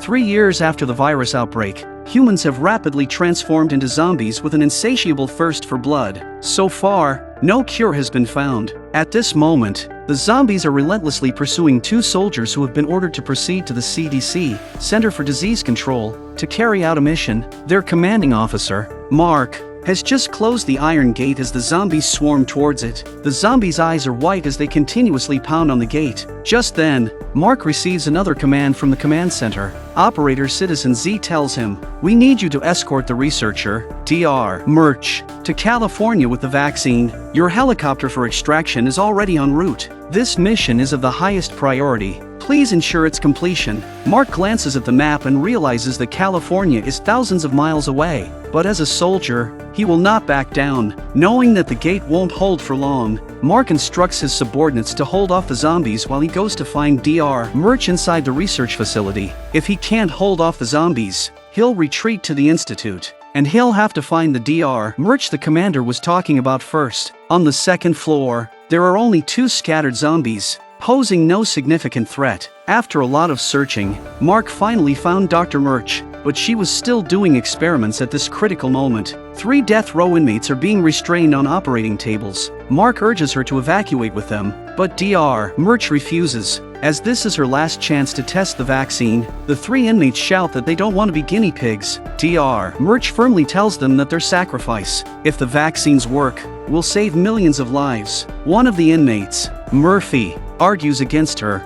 3 years after the virus outbreak, humans have rapidly transformed into zombies with an insatiable thirst for blood. So far, no cure has been found. At this moment, the zombies are relentlessly pursuing 2 soldiers who have been ordered to proceed to the CDC, Center for Disease Control, to carry out a mission. Their commanding officer, Mark, has just closed the iron gate as the zombies swarm towards it. The zombies' eyes are white as they continuously pound on the gate. Just then, Mark receives another command from the command center. Operator Citizen Z tells him, "We need you to escort the researcher, Dr. Murch, to California with the vaccine. Your helicopter for extraction is already en route. This mission is of the highest priority. Please ensure its completion." Mark glances at the map and realizes that California is thousands of miles away. But as a soldier, he will not back down. Knowing that the gate won't hold for long, Mark instructs his subordinates to hold off the zombies while he goes to find Dr. Murch inside the research facility. If he can't hold off the zombies, he'll retreat to the institute. And he'll have to find the Dr. Murch the commander was talking about first. On the second floor, there are only 2 scattered zombies, posing no significant threat. After a lot of searching, Mark finally found Dr. Murch, but she was still doing experiments at this critical moment. 3 death row inmates are being restrained on operating tables. Mark urges her to evacuate with them, but Dr. Murch refuses. As this is her last chance to test the vaccine, the 3 inmates shout that they don't want to be guinea pigs. Dr. Murch firmly tells them that their sacrifice, if the vaccines work, will save millions of lives. One of the inmates, Murphy, argues against her.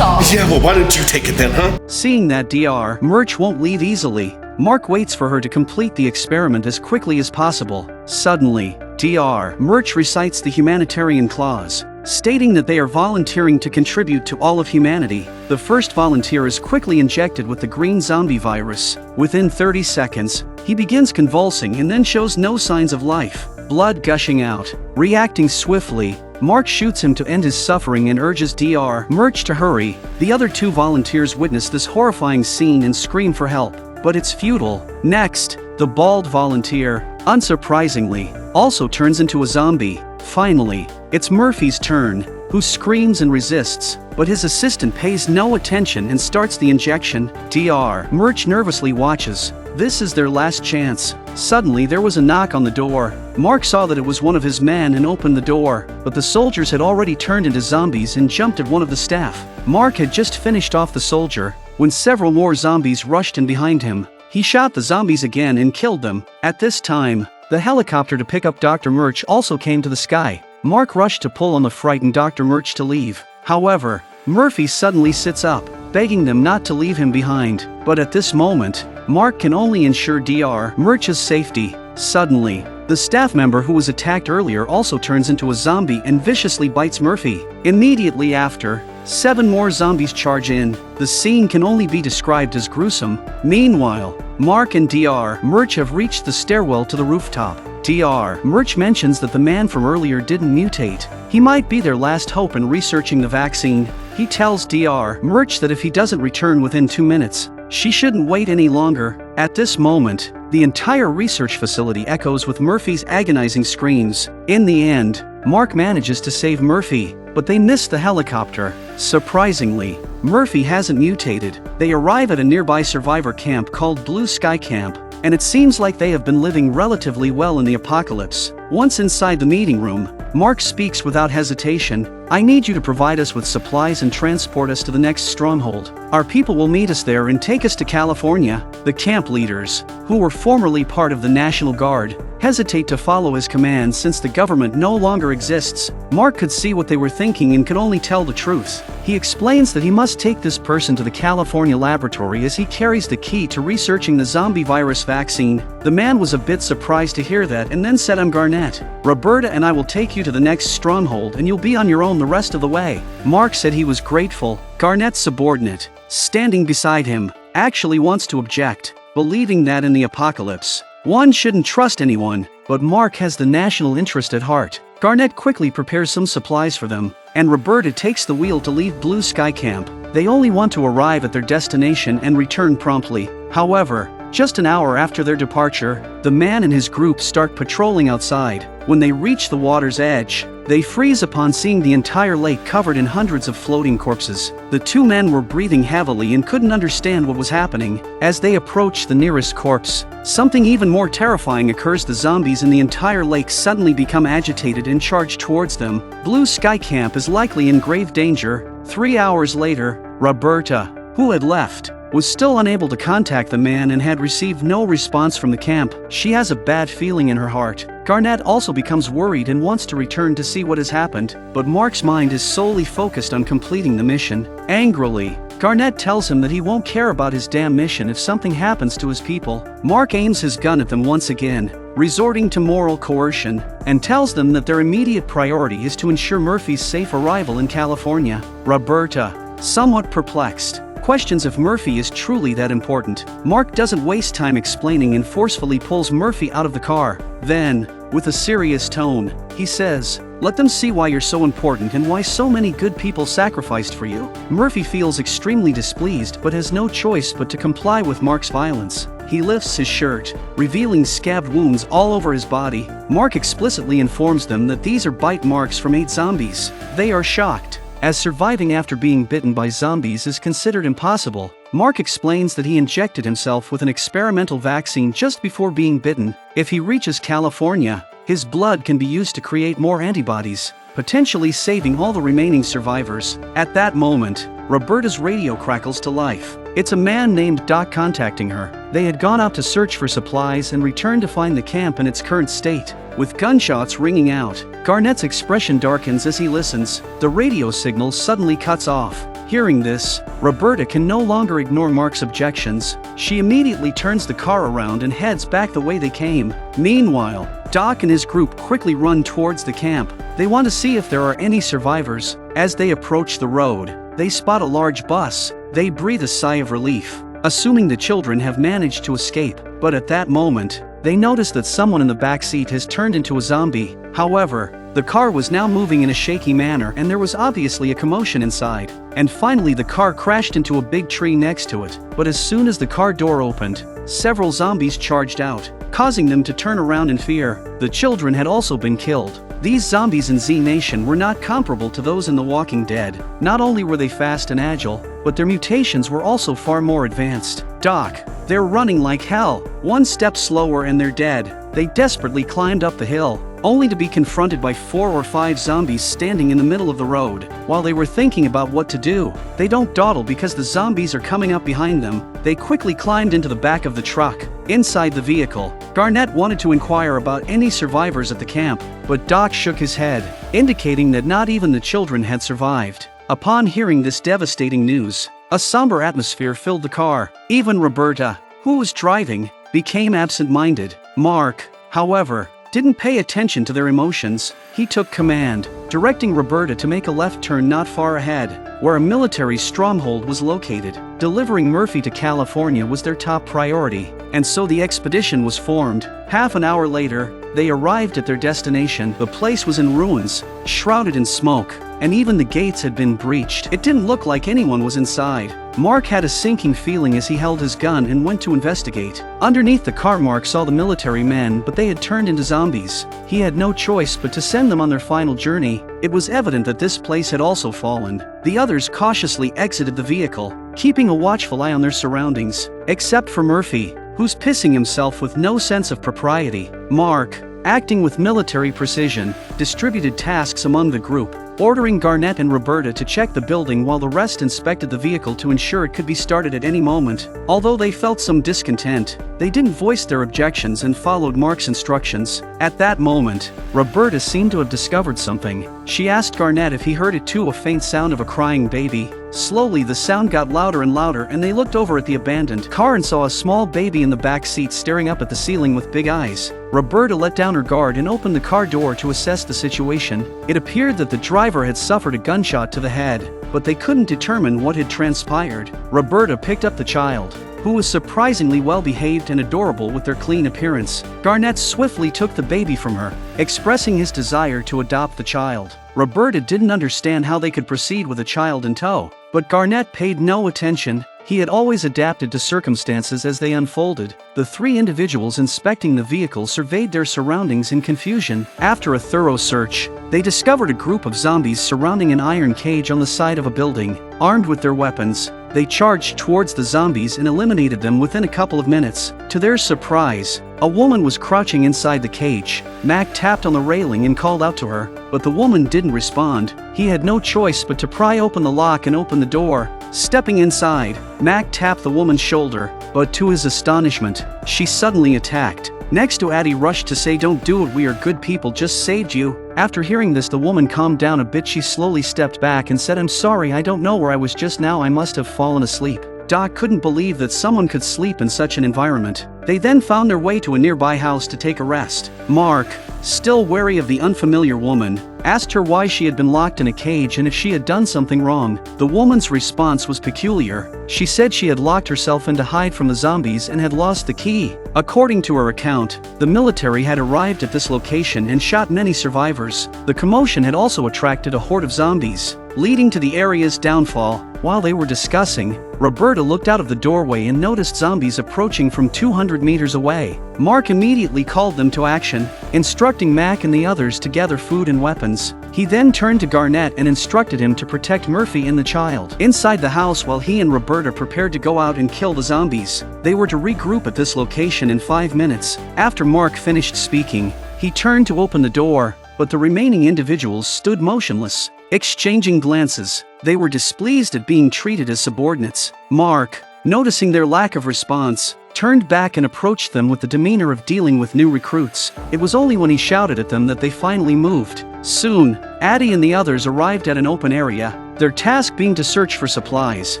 Yeah, well, why don't you take it then, huh? Seeing that Dr. Murch won't leave easily, Mark waits for her to complete the experiment as quickly as possible. Suddenly, Dr. Murch recites the humanitarian clause, stating that they are volunteering to contribute to all of humanity. The first volunteer is quickly injected with the green zombie virus. Within 30 seconds, he begins convulsing and then shows no signs of life, blood gushing out. Reacting swiftly, Mark shoots him to end his suffering and urges Dr. Murch to hurry. The other 2 volunteers witness this horrifying scene and scream for help, but it's futile. Next, the bald volunteer, unsurprisingly, also turns into a zombie. Finally, it's Murphy's turn, who screams and resists, but his assistant pays no attention and starts the injection. Dr. Murch nervously watches. This is their last chance. Suddenly there was a knock on the door. Mark saw that it was one of his men and opened the door, but the soldiers had already turned into zombies and jumped at one of the staff. Mark had just finished off the soldier, when several more zombies rushed in behind him. He shot the zombies again and killed them. At this time, the helicopter to pick up Dr. Murch also came to the sky. Mark rushed to pull on the frightened Dr. Murch to leave. However, Murphy suddenly sits up, begging them not to leave him behind. But at this moment, Mark can only ensure Dr. Murch's safety. Suddenly, the staff member who was attacked earlier also turns into a zombie and viciously bites Murphy. Immediately after, 7 more zombies charge in. The scene can only be described as gruesome. Meanwhile, Mark and Dr. Murch have reached the stairwell to the rooftop. Dr. Murch mentions that the man from earlier didn't mutate. He might be their last hope in researching the vaccine. He tells Dr. Murch that if he doesn't return within 2 minutes, she shouldn't wait any longer. At this moment, the entire research facility echoes with Murphy's agonizing screams. In the end, Mark manages to save Murphy, but they miss the helicopter. Surprisingly, Murphy hasn't mutated. They arrive at a nearby survivor camp called Blue Sky Camp, and it seems like they have been living relatively well in the apocalypse. Once inside the meeting room, Mark speaks without hesitation. "I need you to provide us with supplies and transport us to the next stronghold. Our people will meet us there and take us to California." The camp leaders, who were formerly part of the National Guard, hesitate to follow his commands since the government no longer exists. Mark could see what they were thinking and could only tell the truth. He explains that he must take this person to the California laboratory as he carries the key to researching the zombie virus vaccine. The man was a bit surprised to hear that and then said, "I'm Garnett. Roberta and I will take you to the next stronghold and you'll be on your own the rest of the way." Mark said he was grateful. Garnett's subordinate, standing beside him, actually wants to object, believing that in the apocalypse, one shouldn't trust anyone, but Mark has the national interest at heart. Garnett quickly prepares some supplies for them, and Roberta takes the wheel to leave Blue Sky Camp. They only want to arrive at their destination and return promptly. However, Just an hour after their departure, the man and his group start patrolling outside. When they reach the water's edge, they freeze upon seeing the entire lake covered in hundreds of floating corpses. The two men were breathing heavily and couldn't understand what was happening. As they approach the nearest corpse, something even more terrifying occurs. The zombies in the entire lake suddenly become agitated and charge towards them. Blue Sky Camp is likely in grave danger. 3 hours later, Roberta, who had left, was still unable to contact the man and had received no response from the camp. She has a bad feeling in her heart. Garnett also becomes worried and wants to return to see what has happened, but Mark's mind is solely focused on completing the mission. Angrily, Garnett tells him that he won't care about his damn mission if something happens to his people. Mark aims his gun at them once again, resorting to moral coercion, and tells them that their immediate priority is to ensure Murphy's safe arrival in California. Roberta, somewhat perplexed, questions if Murphy is truly that important. Mark doesn't waste time explaining and forcefully pulls Murphy out of the car. Then, with a serious tone, he says, "Let them see why you're so important and why so many good people sacrificed for you." Murphy feels extremely displeased but has no choice but to comply with Mark's violence. He lifts his shirt, revealing scabbed wounds all over his body. Mark explicitly informs them that these are bite marks from 8 zombies. They are shocked, as surviving after being bitten by zombies is considered impossible. Mark explains that he injected himself with an experimental vaccine just before being bitten. If he reaches California, his blood can be used to create more antibodies, potentially saving all the remaining survivors. At that moment, Roberta's radio crackles to life. It's a man named Doc contacting her. They had gone out to search for supplies and returned to find the camp in its current state, with gunshots ringing out. Garnett's expression darkens as he listens. The radio signal suddenly cuts off. Hearing this, Roberta can no longer ignore Mark's objections. She immediately turns the car around and heads back the way they came. Meanwhile, Doc and his group quickly run towards the camp. They want to see if there are any survivors. As they approach the road, they spot a large bus. They breathe a sigh of relief, assuming the children have managed to escape. But at that moment, they notice that someone in the back seat has turned into a zombie. However, the car was now moving in a shaky manner and there was obviously a commotion inside. And finally the car crashed into a big tree next to it. But as soon as the car door opened, several zombies charged out, causing them to turn around in fear. The children had also been killed. These zombies in Z Nation were not comparable to those in The Walking Dead. Not only were they fast and agile, but their mutations were also far more advanced. Doc, they're running like hell. One step slower and they're dead. They desperately climbed up the hill, only to be confronted by 4 or 5 zombies standing in the middle of the road. While they were thinking about what to do, they don't dawdle because the zombies are coming up behind them. They quickly climbed into the back of the truck. Inside the vehicle, Garnett wanted to inquire about any survivors at the camp, but Doc shook his head, indicating that not even the children had survived. Upon hearing this devastating news, a somber atmosphere filled the car. Even Roberta, who was driving, became absent-minded. Mark, however, didn't pay attention to their emotions. He took command, directing Roberta to make a left turn not far ahead, where a military stronghold was located. Delivering Murphy to California was their top priority, and so the expedition was formed. Half an hour later, they arrived at their destination. The place was in ruins, shrouded in smoke, and even the gates had been breached. It didn't look like anyone was inside. Mark had a sinking feeling as he held his gun and went to investigate. Underneath the car, Mark saw the military men, but they had turned into zombies. He had no choice but to send them on their final journey. It was evident that this place had also fallen. The others cautiously exited the vehicle, keeping a watchful eye on their surroundings, except for Murphy, who's pissing himself with no sense of propriety. Mark, acting with military precision, distributed tasks among the group, ordering Garnett and Roberta to check the building while the rest inspected the vehicle to ensure it could be started at any moment. Although they felt some discontent, they didn't voice their objections and followed Mark's instructions. At that moment, Roberta seemed to have discovered something. She asked Garnett if he heard it too, a faint sound of a crying baby. Slowly the sound got louder and louder and they looked over at the abandoned car and saw a small baby in the back seat staring up at the ceiling with big eyes. Roberta let down her guard and opened the car door to assess the situation. It appeared that the driver had suffered a gunshot to the head, but they couldn't determine what had transpired. Roberta picked up the child, who was surprisingly well behaved and adorable with their clean appearance. Garnett swiftly took the baby from her, expressing his desire to adopt the child. Roberta didn't understand how they could proceed with a child in tow, but Garnett paid no attention. He had always adapted to circumstances as they unfolded. The three individuals inspecting the vehicle surveyed their surroundings in confusion. After a thorough search, they discovered a group of zombies surrounding an iron cage on the side of a building. Armed with their weapons, they charged towards the zombies and eliminated them within a couple of minutes. To their surprise, a woman was crouching inside the cage. Mac tapped on the railing and called out to her, but the woman didn't respond. He had no choice but to pry open the lock and open the door. Stepping inside, Mac tapped the woman's shoulder, but to his astonishment, she suddenly attacked. Next to Addie rushed to say, "Don't do it, we are good people, just saved you." After hearing this, the woman calmed down a bit. She slowly stepped back and said, "I'm sorry, I don't know where I was just now, I must have fallen asleep." Doc couldn't believe that someone could sleep in such an environment. They then found their way to a nearby house to take a rest. Mark, still wary of the unfamiliar woman, asked her why she had been locked in a cage and if she had done something wrong. The woman's response was peculiar. She said she had locked herself in to hide from the zombies and had lost the key. According to her account, the military had arrived at this location and shot many survivors. The commotion had also attracted a horde of zombies, leading to the area's downfall. While they were discussing, Roberta looked out of the doorway and noticed zombies approaching from 200 meters away. Mark immediately called them to action, instructing Mac and the others to gather food and weapons. He then turned to Garnett and instructed him to protect Murphy and the child. Inside the house, while he and Roberta prepared to go out and kill the zombies, they were to regroup at this location in 5 minutes. After Mark finished speaking, he turned to open the door, but the remaining individuals stood motionless, exchanging glances. They were displeased at being treated as subordinates. Mark, noticing their lack of response, turned back and approached them with the demeanor of dealing with new recruits. It was only when he shouted at them that they finally moved. Soon, Addie and the others arrived at an open area, their task being to search for supplies,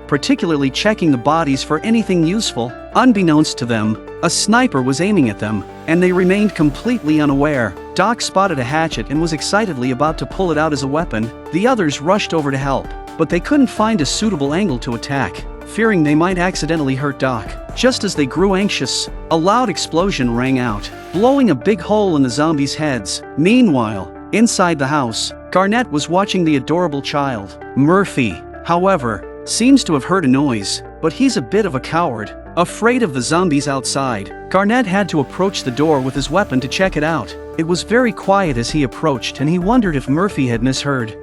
particularly checking the bodies for anything useful. Unbeknownst to them, a sniper was aiming at them, and they remained completely unaware. Doc spotted a hatchet and was excitedly about to pull it out as a weapon. The others rushed over to help, but they couldn't find a suitable angle to attack, fearing they might accidentally hurt Doc. Just as they grew anxious, a loud explosion rang out, blowing a big hole in the zombies' heads. Meanwhile, inside the house, Garnett was watching the adorable child. Murphy, however, seems to have heard a noise, but he's a bit of a coward. Afraid of the zombies outside, Garnett had to approach the door with his weapon to check it out. It was very quiet as he approached, and he wondered if Murphy had misheard.